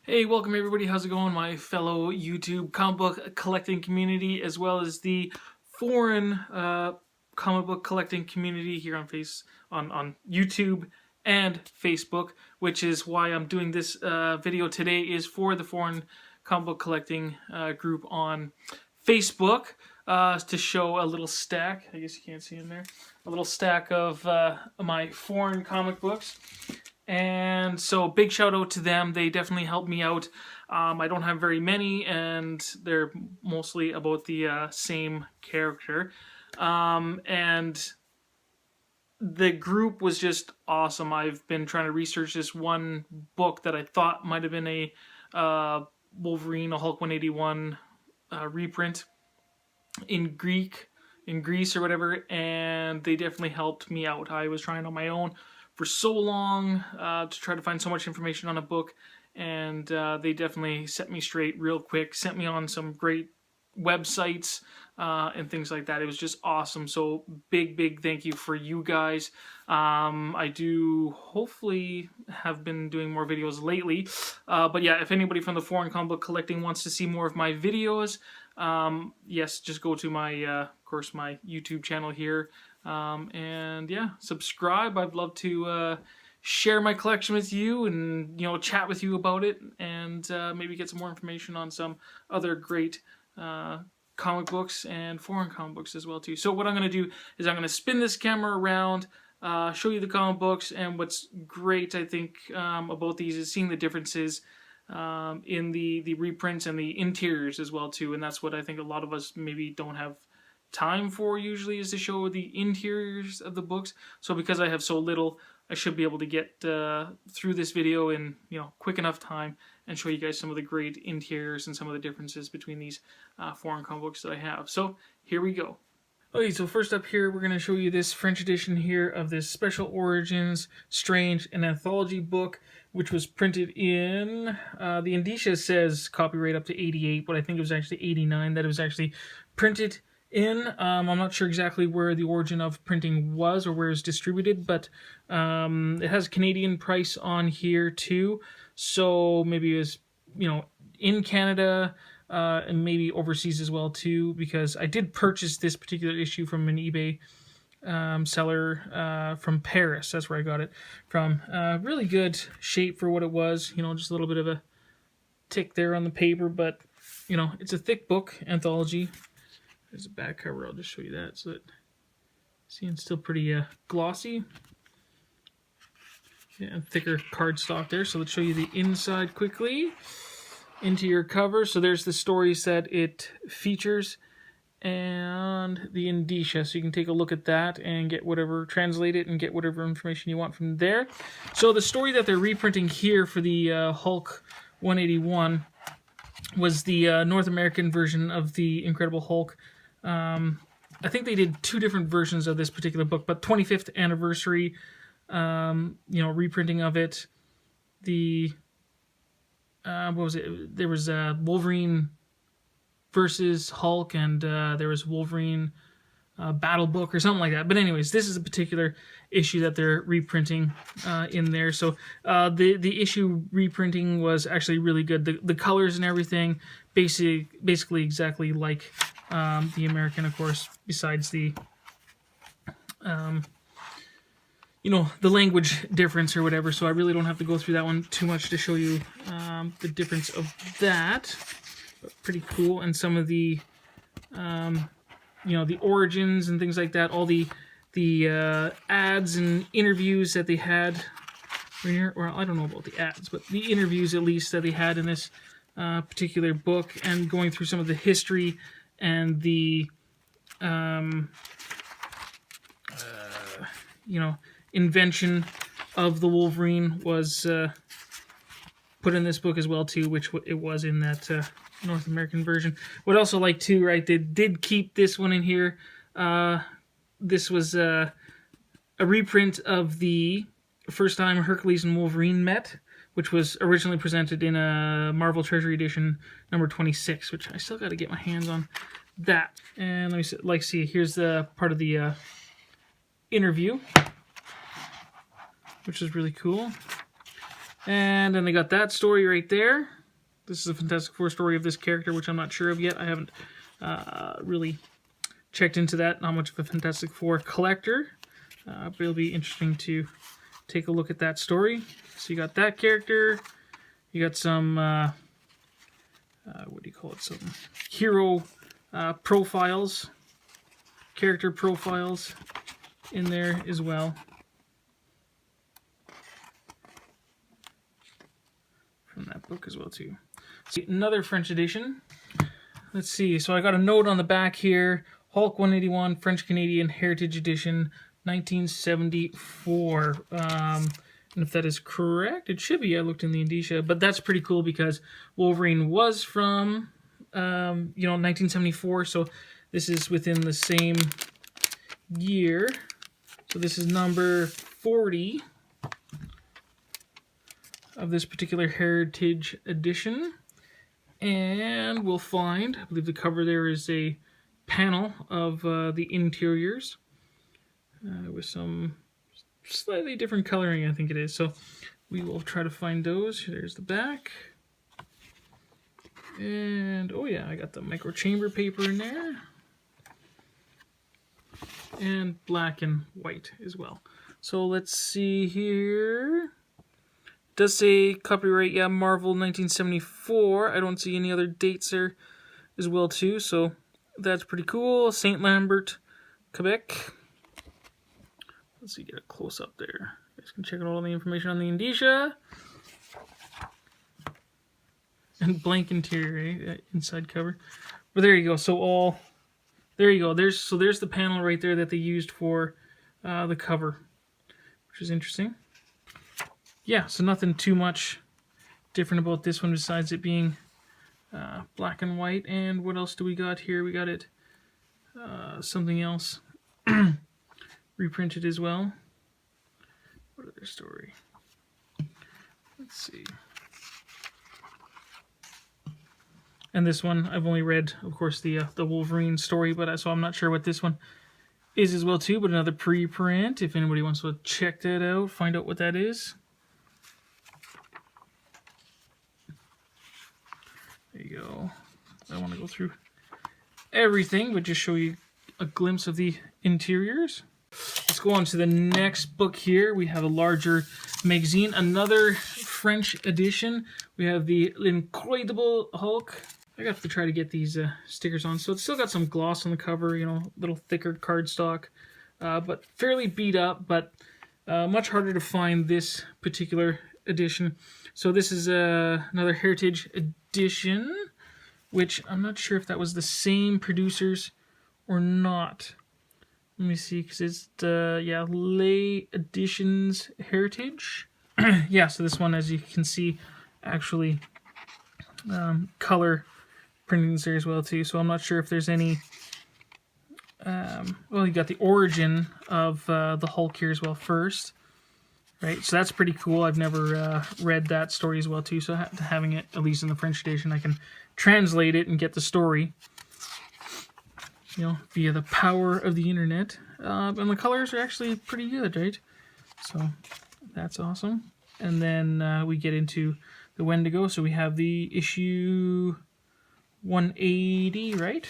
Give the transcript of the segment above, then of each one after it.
Hey, welcome everybody. How's it going, my fellow YouTube comic book collecting community, as well as the foreign comic book collecting community here on YouTube and Facebook, which is why I'm doing this video today, is for the foreign comic book collecting group on Facebook, to show a little stack. I guess you can't see in there. A little stack of my foreign comic books. And so big shout out to them. They definitely helped me out. I don't have very many, and they're mostly about the same character. And the group was just awesome. I've been trying to research this one book that I thought might have been a Wolverine, a Hulk 181 reprint in Greece or whatever, and they definitely helped me out. I was trying on my own for so long to try to find so much information on a book, and they definitely set me straight real quick, sent me on some great websites and things like that. It was just awesome. So big thank you for you guys. I do hopefully have been doing more videos lately, but yeah, if anybody from the foreign comic book collecting wants to see more of my videos, yes, just go to my of course my YouTube channel here, and yeah, subscribe. I'd love to share my collection with you and, you know, chat with you about it, and maybe get some more information on some other great comic books and foreign comic books as well too. So what I'm going to do is I'm going to spin this camera around, show you the comic books, and what's great I think about these is seeing the differences in the reprints and the interiors as well too. And that's what I think a lot of us maybe don't have time for usually, is to show the interiors of the books. So because I have so little, I should be able to get through this video in, you know, quick enough time and show you guys some of the great interiors and some of the differences between these foreign comic books that I have. So here we go. Okay, so first up here, we're going to show you this French edition here of this Special Origins Strange, an anthology book, which was printed in, the indicia says copyright up to 88, but I think it was actually 89 that it was actually printed in. I'm not sure exactly where the origin of printing was or where it's distributed, but it has Canadian price on here too, so maybe it was, you know, in Canada, and maybe overseas as well too, because I did purchase this particular issue from an eBay seller from Paris. That's where I got it from. Really good shape for what it was, you know, just a little bit of a tick there on the paper, but, you know, it's a thick book, anthology. There's a back cover. I'll just show you that so that, see, it's still pretty glossy. Yeah, and thicker cardstock there. So let's show you the inside quickly. Into your cover. So there's the stories that it features and the indicia. So you can take a look at that and get whatever, translate it and get whatever information you want from there. So the story that they're reprinting here for the Hulk 181 was the North American version of the Incredible Hulk. I think they did two different versions of this particular book, but 25th anniversary, you know, reprinting of it. The what was it? There was Wolverine versus Hulk, and there was Wolverine Battle Book or something like that. But anyways, this is a particular issue that they're reprinting in there. So the issue reprinting was actually really good. The colors and everything, basically exactly like the American, of course, besides the you know, the language difference or whatever, so I really don't have to go through that one too much to show you the difference of that. But pretty cool. And some of the, you know, the origins and things like that, all the ads and interviews that they had here. Well, I don't know about the ads, but the interviews at least that they had in this particular book, and going through some of the history and the, you know, invention of the Wolverine was put in this book as well too, which it was in that North American version. Would also like to, right, they did keep this one in here. This was a reprint of the first time Hercules and Wolverine met, which was originally presented in a Marvel Treasury Edition number 26, which I still got to get my hands on that. And let me see, here's the part of the interview, which is really cool. And then they got that story right there. This is a Fantastic Four story of this character, which I'm not sure of yet. I haven't really checked into that. Not much of a Fantastic Four collector, but it'll be interesting to take a look at that story. So you got that character. You got some, what do you call it? Some hero profiles, character profiles in there as well. From that book as well too. So another French edition. Let's see. So I got a note on the back here. Hulk 181 French Canadian Heritage Edition 1974. And if that is correct, it should be. I looked in the indicia, but that's pretty cool because Wolverine was from 1974, so this is within the same year. So this is number 40 of this particular Heritage Edition. And we'll find, I believe the cover there is a panel of the interiors with some slightly different coloring, I think it is. So we will try to find those. There's the back. And, oh yeah, I got the micro chamber paper in there. And black and white as well. So let's see here. It does say copyright, yeah, Marvel 1974. I don't see any other dates there as well too, so that's pretty cool. St. Lambert, Quebec. Let's see, get a close up there. You guys can check out all the information on the indicia. And blank interior, eh? Inside cover. But there you go. So there you go. There's the panel right there that they used for the cover, which is interesting. Yeah, so nothing too much different about this one besides it being black and white. And what else do we got here? We got it something else. Reprinted as well. What other story? Let's see. And this one I've only read, of course, the Wolverine story, but so I'm not sure what this one is as well too. But another preprint. If anybody wants to check that out, find out what that is. There you go. I don't want to go through everything, but just show you a glimpse of the interiors. Let's go on to the next book here. We have a larger magazine, another French edition. We have the Incredible Hulk. I have to try to get these stickers on. So it's still got some gloss on the cover, you know, a little thicker cardstock, but fairly beat up, but much harder to find this particular edition. So this is another Heritage edition, which I'm not sure if that was the same producers or not. Let me see, because it's yeah, Lay Editions Heritage. Yeah, so this one, as you can see, actually color printings there as well too. So I'm not sure if there's any. Well, you got the origin of the Hulk here as well first, right? So that's pretty cool. I've never read that story as well too. So having it at least in the French edition, I can translate it and get the story, you know, via the power of the internet. And the colors are actually pretty good, right? So that's awesome. And then we get into the Wendigo. So we have the issue 180, right?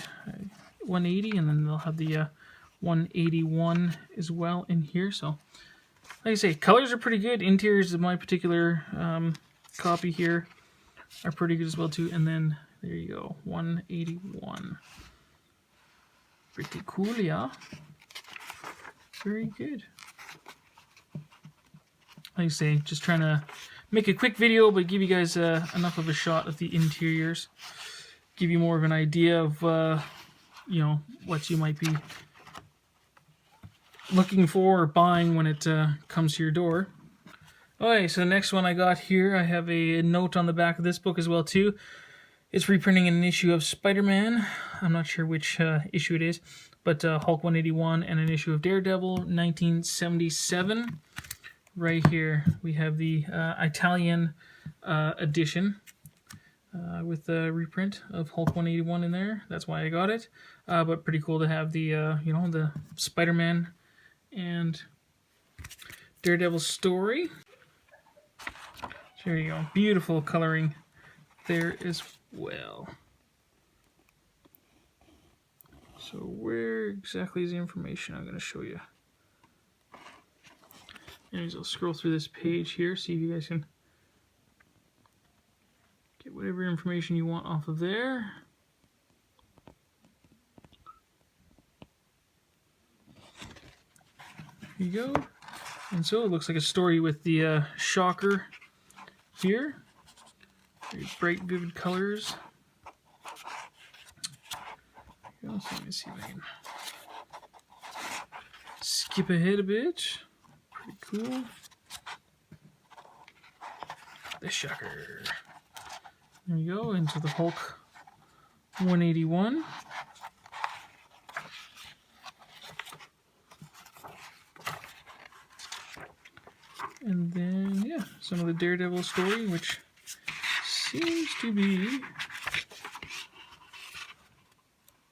180, and then they'll have the 181 as well in here. So, like I say, colors are pretty good. Interiors of my particular copy here are pretty good as well too. And then there you go, 181. Pretty cool, yeah. Very good. Like I say, just trying to make a quick video, but give you guys enough of a shot of the interiors. Give you more of an idea of, you know, what you might be looking for or buying when it comes to your door. Okay, so the next one I got here, I have a note on the back of this book as well too. It's reprinting an issue of Spider-Man. I'm not sure which issue it is, but Hulk 181 and an issue of Daredevil 1977. Right here we have the Italian edition with the reprint of Hulk 181 in there. That's why I got it. But pretty cool to have the you know, the Spider-Man and Daredevil story. There you go. Beautiful coloring there as well. So where exactly is the information I'm going to show you? Anyways, I'll scroll through this page here, see if you guys can get whatever information you want off of there. Here you go. And so it looks like a story with the shocker here. Very bright, vivid colors. So let me see if I can skip ahead a bit. Pretty cool. The shocker. There you go, into the Hulk 181. And then, yeah, some of the Daredevil story, which seems to be...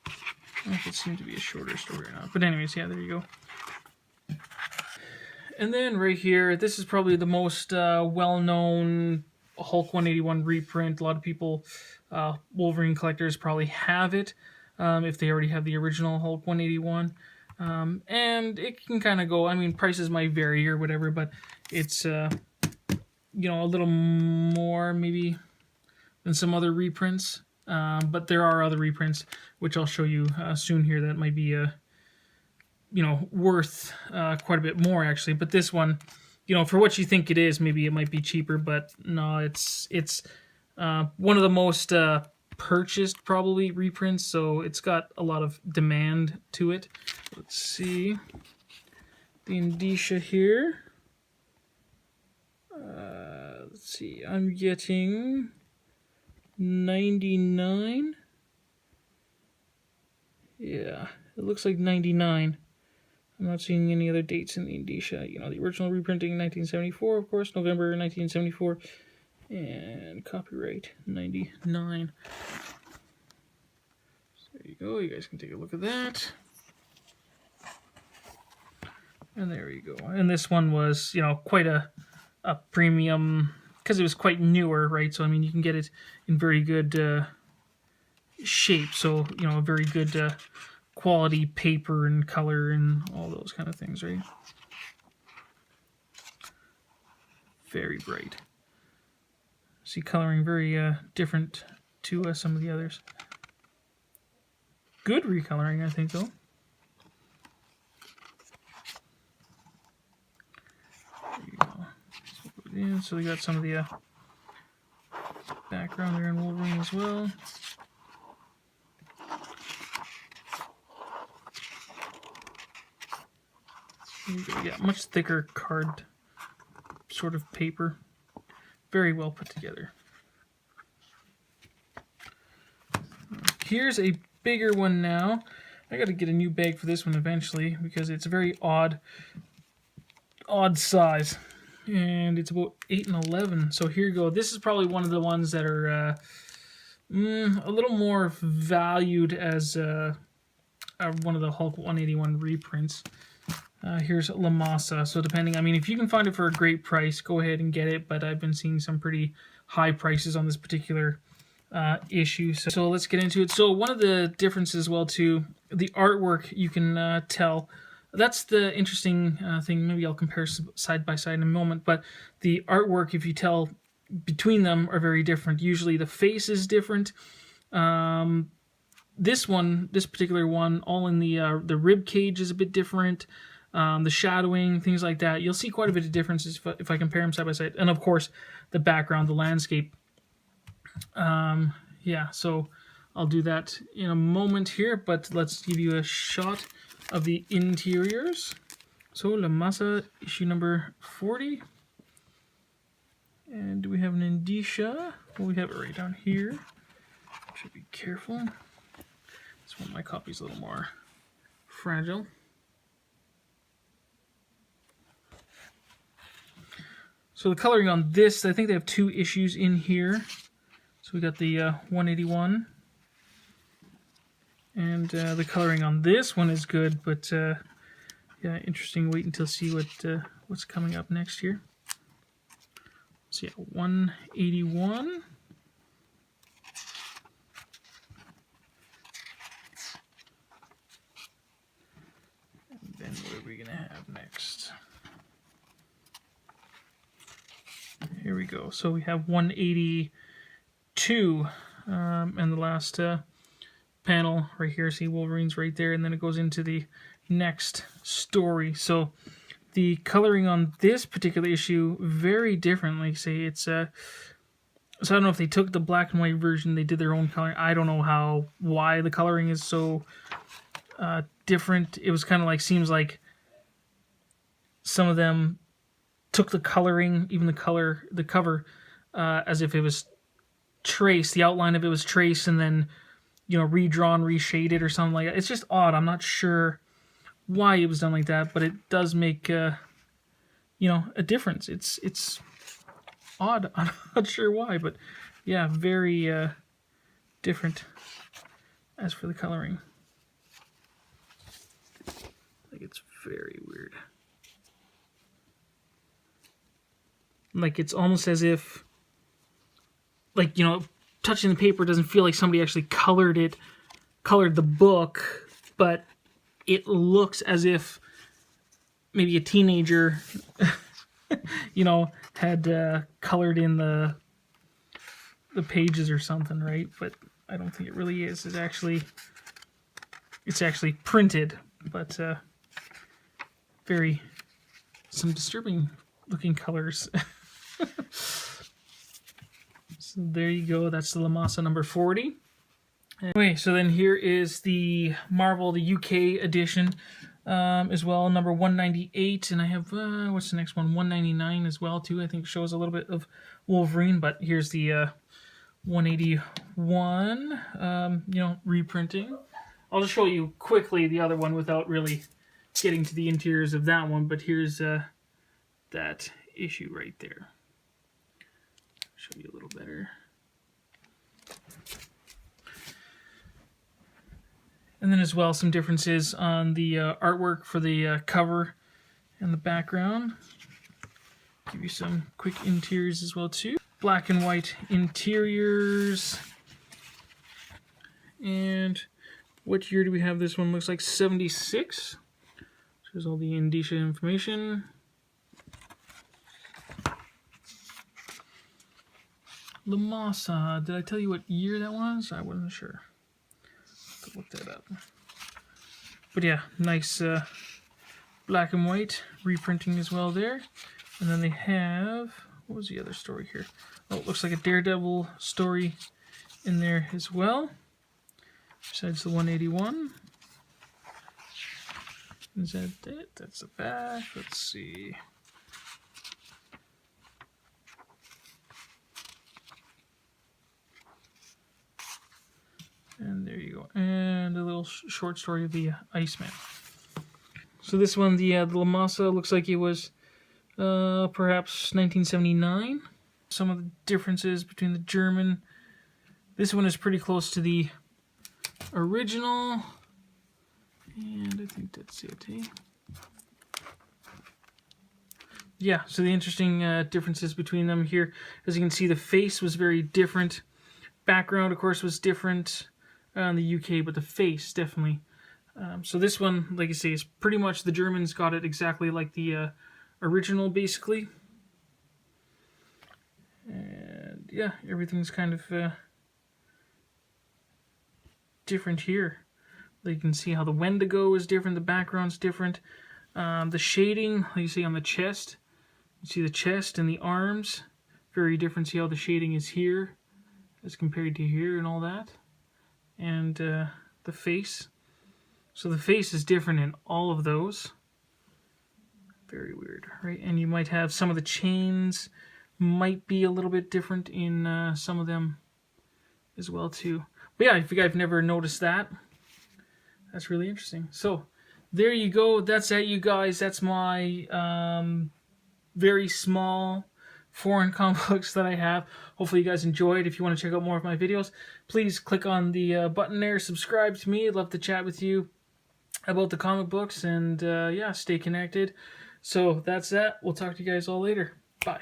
I don't know if it seemed to be a shorter story or not. But anyways, yeah, there you go. And then right here, this is probably the most well-known Hulk 181 reprint. A lot of people, Wolverine collectors, probably have it if they already have the original Hulk 181. And it can kind of go, I mean, prices might vary or whatever, but it's, you know, a little more maybe than some other reprints. But there are other reprints, which I'll show you soon here, that might be, you know, worth quite a bit more, actually. But this one, you know, for what you think it is, maybe it might be cheaper, but no, it's one of the most purchased, probably, reprints, so it's got a lot of demand to it. Let's see. The indicia here. Let's see, I'm getting 99. Yeah, it looks like 99. I'm not seeing any other dates in the indicia. You know, the original reprinting 1974, of course, November 1974, and copyright 99. So there you go. You guys can take a look at that. And there you go. And this one was, you know, quite a premium, because it was quite newer, right? So, I mean, you can get it in very good shape. So, you know, a very good quality paper and color and all those kind of things, right? Very bright. See, coloring very different to some of the others. Good recoloring, I think, though. There you go. Yeah, so we got some of the background there in Wolverine as well. Yeah, much thicker card sort of paper. Very well put together. Here's a bigger one now. I got to get a new bag for this one eventually because it's a very odd size. And it's about 8 and 11. So here you go. This is probably one of the ones that are a little more valued as one of the Hulk 181 reprints. Here's Lomasa. So depending, I mean, if you can find it for a great price, go ahead and get it. But I've been seeing some pretty high prices on this particular issue. So let's get into it. So one of the differences as well too, the artwork, you can tell. That's the interesting thing. Maybe I'll compare side by side in a moment. But the artwork, if you tell between them, are very different. Usually the face is different. This particular one, all in the rib cage is a bit different. The shadowing, things like that. You'll see quite a bit of differences if I compare them side by side. And of course, the background, the landscape. Yeah, so I'll do that in a moment here. But let's give you a shot of the interiors. So Lomasa issue number 40. And do we have an indicia? Well, we have it right down here. Should be careful. This one, my copy's a little more fragile. So the coloring on this, I think they have 2 issues in here. So we got the 181. And the coloring on this one is good, but yeah, interesting. Wait until see what's coming up next here. So yeah, 181. here we go. So we have 182, and the last panel right here. See, Wolverine's right there, and then it goes into the next story. So the coloring on this particular issue very different. Like say, it's so I don't know if they took the black and white version, they did their own coloring. I don't know why the coloring is so different. It was kind of like, seems like some of them took the coloring, even the cover, as if it was traced. The outline of it was traced and then, you know, redrawn, reshaded or something like that. It's just odd. I'm not sure why it was done like that, but it does make, you know, a difference. It's odd. I'm not sure why, but yeah, very different as for the coloring. Like, it's very weird. Like, it's almost as if, like, you know, touching the paper doesn't feel like somebody actually colored the book, but it looks as if maybe a teenager, you know, had colored in the pages or something, right? But I don't think it really is. It's actually printed, but some disturbing looking colors. So there you go. That's the Lomasa number 40. Anyway, so then here is the Marvel, the UK edition, as well, number 198, and I have what's the next one? 199 as well too. I think it shows a little bit of Wolverine, but here's the 181. You know, reprinting. I'll just show you quickly the other one without really getting to the interiors of that one. But here's that issue right there. Show you a little better. And then as well, some differences on the artwork for the cover and the background. Give you some quick interiors as well too. Black and white interiors. And what year do we have this one? Looks like 76. There's all the indicia information. Lomasa. Did I tell you what year that was? I wasn't sure. Let's look that up. But yeah, nice black and white reprinting as well there. And then they have, what was the other story here? Oh, it looks like a Daredevil story in there as well. Besides the 181. Is that it? That's the back. Let's see. And there you go. And a little short story of the Iceman. So this one, the Lomasa, looks like it was perhaps 1979. Some of the differences between the German. This one is pretty close to the original. And I think that's it, eh? Yeah, so the interesting differences between them here. As you can see, the face was very different. Background, of course, was different in the UK, but the face, definitely. So this one, like I say, is pretty much the Germans got it exactly like the original, basically. And yeah, everything's kind of different here. You can see how the Wendigo is different, the background's different. The shading, like you see on the chest, you see the chest and the arms, very different. See how the shading is here as compared to here and all that. And the face. So the face is different in all of those. Very weird, right? And you might have some of the chains might be a little bit different in some of them as well too. But yeah, if you guys have never noticed that, that's really interesting. So there you go. That's it, you guys. That's my very small foreign comic books that I have. Hopefully you guys enjoyed. If you want to check out more of my videos, please click on the button there. Subscribe to me. I'd love to chat with you about the comic books. And yeah, stay connected. So that's that. We'll talk to you guys all later. Bye.